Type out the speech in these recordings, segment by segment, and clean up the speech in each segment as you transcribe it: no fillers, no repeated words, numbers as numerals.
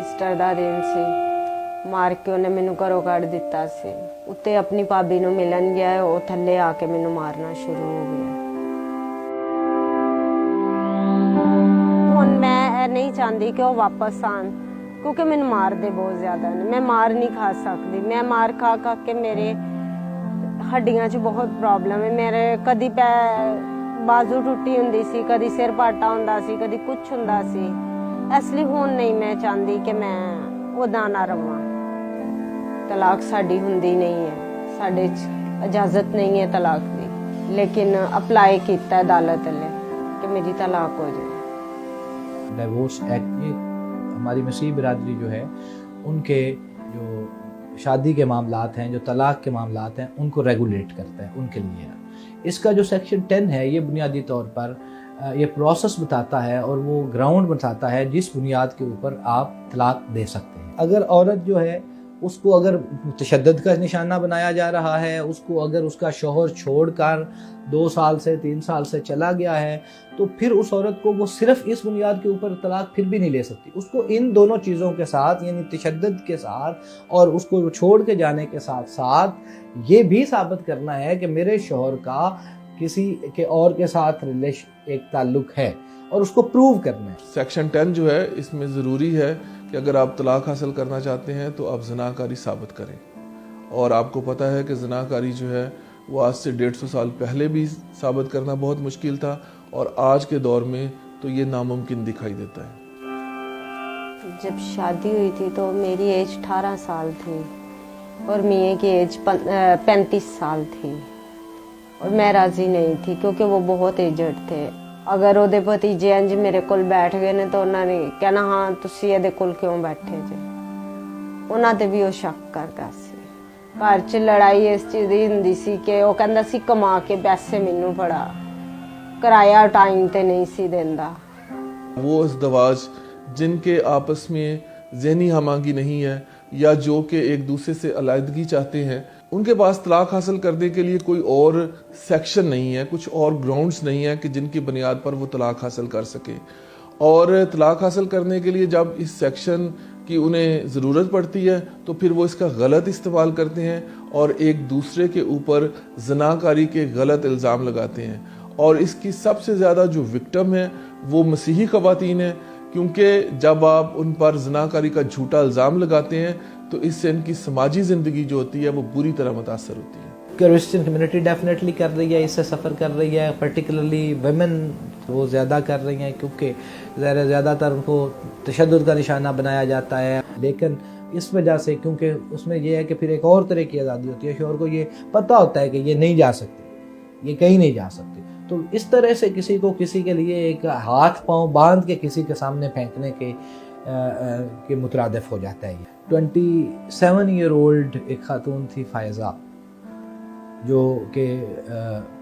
Easter ਦਾ ਦਿਨ ਸੀ। ਮਾਰ ਕੇ ਉਹਨੇ ਮੈਨੂੰ ਘਰੋਂ ਕੱਢ ਦਿੱਤਾ ਸੀ। ਉੱਤੇ ਆਪਣੀ ਭਾਬੀ ਨੂੰ ਮਿਲਣ ਗਿਆ, ਉਹ ਥੱਲੇ ਆ ਕੇ ਮੈਨੂੰ ਮਾਰਨਾ ਸ਼ੁਰੂ ਹੋ ਗਿਆ। ਹੁਣ ਮੈਂ ਨਹੀਂ ਚਾਹੁੰਦੀ ਕਿ ਉਹ ਵਾਪਸ ਆਣ, ਕਿਉਂਕਿ ਮੈਨੂੰ ਮਾਰਦੇ ਬਹੁਤ ਜ਼ਿਆਦਾ ਨੇ। ਮੈਂ ਮਾਰ ਨਹੀਂ ਖਾ ਸਕਦੀ। ਮੈਂ ਮਾਰ ਖਾ ਖਾ ਕੇ ਮੇਰੇ ਹੱਡੀਆਂ 'ਚ ਬਹੁਤ ਪ੍ਰੋਬਲਮ ਹੈ। ਮੇਰੇ ਕਦੀ ਬਾਜ਼ੂ ਟੁੱਟੀ ਹੁੰਦੀ ਸੀ, ਕਦੀ ਸਿਰ ਪਾਟਾ ਹੁੰਦਾ ਸੀ, ਕਦੀ ਕੁਛ ਹੁੰਦਾ ਸੀ। ਇਸ ਲਈ ਹੁਣ ਨਹੀਂ ਮੈਂ ਚਾਹੁੰਦੀ ਕਿ ਮੈਂ ਉਹਦਾ ਨਾ ਰਵਾਂ। ਤਲਾਕ ਸਾਡੀ ਹੁੰਦੀ ਨਹੀਂ ਹੈ, ਸਾਡੇ 'ਚ ਇਜਾਜ਼ਤ नहीं है तलाक की, लेकिन अप्लाई किया अदालत ने कि मेरी तलाक हो जाए। डिवोर्स एक्ट ये हमारी मसीह बिरादरी जो है उनके जो शादी के मामलात हैं, जो तलाक के मामलात हैं, उनको रेगुलेट करता है, उनके लिए है। इसका जो सेक्शन 10 है ये बुनियादी तौर पर ये प्रोसेस बताता है और वो ग्राउंड बताता है जिस बुनियाद के ऊपर आप तलाक दे सकते हैं। अगर औरत जो है उसको अगर तशद्दुद का निशाना बनाया जा रहा है, उसको अगर उसका शौहर छोड़कर 2 साल से 3 साल से चला गया है, तो फिर उस औरत को वो सिर्फ इस बुनियाद के ऊपर तलाक फिर भी नहीं ले सकती। उसको इन दोनों चीज़ों के साथ यानी तशद्दुद के साथ और उसको छोड़ के जाने के साथ साथ ये भी साबित करना है कि मेरे शौहर का किसी के और के साथ एक ताल्लुक है और उसको प्रूव करना है। सेक्शन 10 जो है इसमें ज़रूरी है कि अगर आप तलाक हासिल करना चाहते हैं तो आप ज़नाकारी साबित करें। और आपको पता है कि ज़नाकारी जो है वो आज से 150 साल पहले भी साबित करना बहुत मुश्किल था और आज के दौर में तो ये नामुमकिन दिखाई देता है। जब शादी हुई थी तो मेरी एज 18 साल थी और मियाँ की एज 35 साल थी और मैं राज़ी नहीं थी क्योंकि वो बहुत एजड थे। अगर ਉਹਦੇ ਭਤੀਜੇ ਇੰਜ ਮੇਰੇ ਕੋਲ ਬੈਠ ਗਏ ਨੇ ਤਾਂ ਉਹਨਾਂ ਨੇ ਕਹਿਣਾ ਹਾਂ ਤੁਸੀਂ ਇਹਦੇ ਕੋਲ ਕਿਉਂ ਬੈਠੇ ਜੇ। ਉਹਨਾਂ ਤੇ ਵੀ ਉਹ ਸ਼ੱਕ ਕਰਦਾ ਸੀ। ਘਰ 'ਚ ਲੜਾਈ ਇਸ ਚੀਜ਼ ਦੀ ਹੁੰਦੀ ਸੀ ਕਿ ਉਹ ਕਹਿੰਦਾ ਸੀ ਕਮਾ ਕੇ ਪੈਸੇ ਮੈਨੂੰ ਫੜਾ, ਕਿਰਾਇਆ ਟਾਈਮ ਤੇ ਨਹੀਂ ਸੀ ਦਿੰਦਾ। वो अज़दवाज जिनके आपस में ज़हनी हमांगी नहीं है या जो कि एक दूसरे से अलहदगी चाहते हैं, उनके पास तलाक हासिल करने के लिए कोई और सेक्शन नहीं है, कुछ और ग्राउंड्स नहीं है कि जिनकी बुनियाद पर वो तलाक हासिल कर सके। और तलाक हासिल करने के लिए जब इस सेक्शन की उन्हें ज़रूरत पड़ती है तो फिर वो इसका गलत इस्तेमाल करते हैं और एक दूसरे के ऊपर ज़नाकारी के गलत इल्ज़ाम लगाते हैं। और इसकी सबसे ज़्यादा जो विक्टिम है वो मसीही ख़वातीन है, क्योंकि जब आप उन पर ज़नाकारी का झूठा इल्ज़ाम लगाते हैं तो इससे इनकी समाजी ज़िंदगी जो होती है वो बुरी तरह मुतासर होती है। क्रिश्चियन कम्युनिटी डेफिनेटली कर रही है, इससे सफ़र कर रही है, पर्टिकुलरली वुमेन वो ज़्यादा कर रही हैं क्योंकि ज़्यादातर उनको तशद्दुद का निशाना बनाया जाता है। लेकिन इस वजह से क्योंकि उसमें यह है कि फिर एक और तरह की आज़ादी होती है, शौहर को ये पता होता है कि ये नहीं जा सकती, ये कहीं नहीं जा सकती, तो इस तरह से किसी को किसी के लिए एक हाथ पांव बांध के किसी के सामने फेंकने के मुतरादिफ हो जाता है। 27 ईयर ओल्ड एक खातून थी फ़ायज़ा, जो कि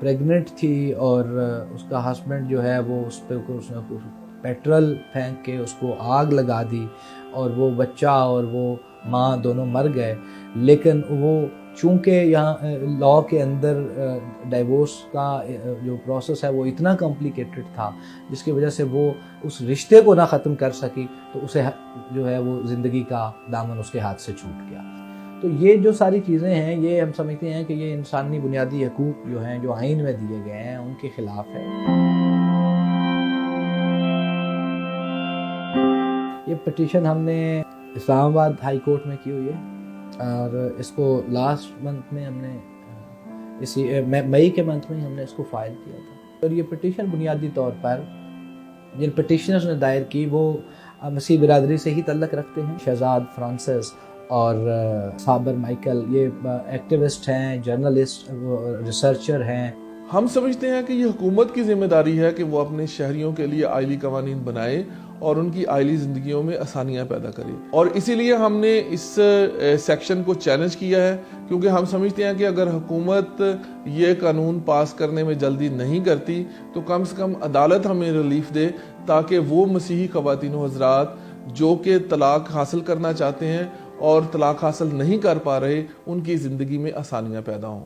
प्रेग्नेंट थी और उसका हस्बैंड जो है वो उस पर उसने पेट्रोल फेंक के उसको आग लगा दी और वो बच्चा और वो माँ दोनों मर गए। लेकिन वो चूँकि यहाँ लॉ के अंदर डाइवोर्स का जो प्रोसेस है वो इतना कॉम्प्लिकेटेड था जिसकी वजह से वो उस रिश्ते को ना ख़त्म कर सकी, तो उसे जो है वो ज़िंदगी का दामन उसके हाथ से छूट गया। तो ये जो सारी चीज़ें हैं ये हम समझते हैं कि ये इंसानी बुनियादी हकूक़ जो हैं जो आइन में दिए गए हैं उनके ख़िलाफ़ है। ये पिटीशन हमने इस्लामाबाद हाई कोर्ट में की हुई है और इसको लास्ट मंथ में हमने इसी मई के मंथ में हमने इसको फाइल किया था। और ये पिटीशन बुनियादी तौर पर जिन पिटीशनर्स ने दायर की वो मसीह बिरादरी से ही तल्लक रखते हैं। शहजाद फ्रांसिस और साबर माइकल ये एक्टिविस्ट हैं, जर्नलिस्ट, रिसर्चर हैं। हम समझते हैं कि ये हुकूमत की जिम्मेदारी है कि वो अपने शहरियों के लिए आइली कवानीन बनाए और उनकी आइली ज़िंदगियों में आसानियाँ पैदा करे। और इसीलिए हमने इस सेक्शन को चैलेंज किया है, क्योंकि हम समझते हैं कि अगर हुकूमत ये कानून पास करने में जल्दी नहीं करती तो कम से कम अदालत हमें रिलीफ दे, ताकि वो मसीही ख़वातीन व हज़रात जो कि तलाक हासिल करना चाहते हैं और तलाक हासिल नहीं कर पा रहे, उनकी ज़िंदगी में आसानियाँ पैदा हों।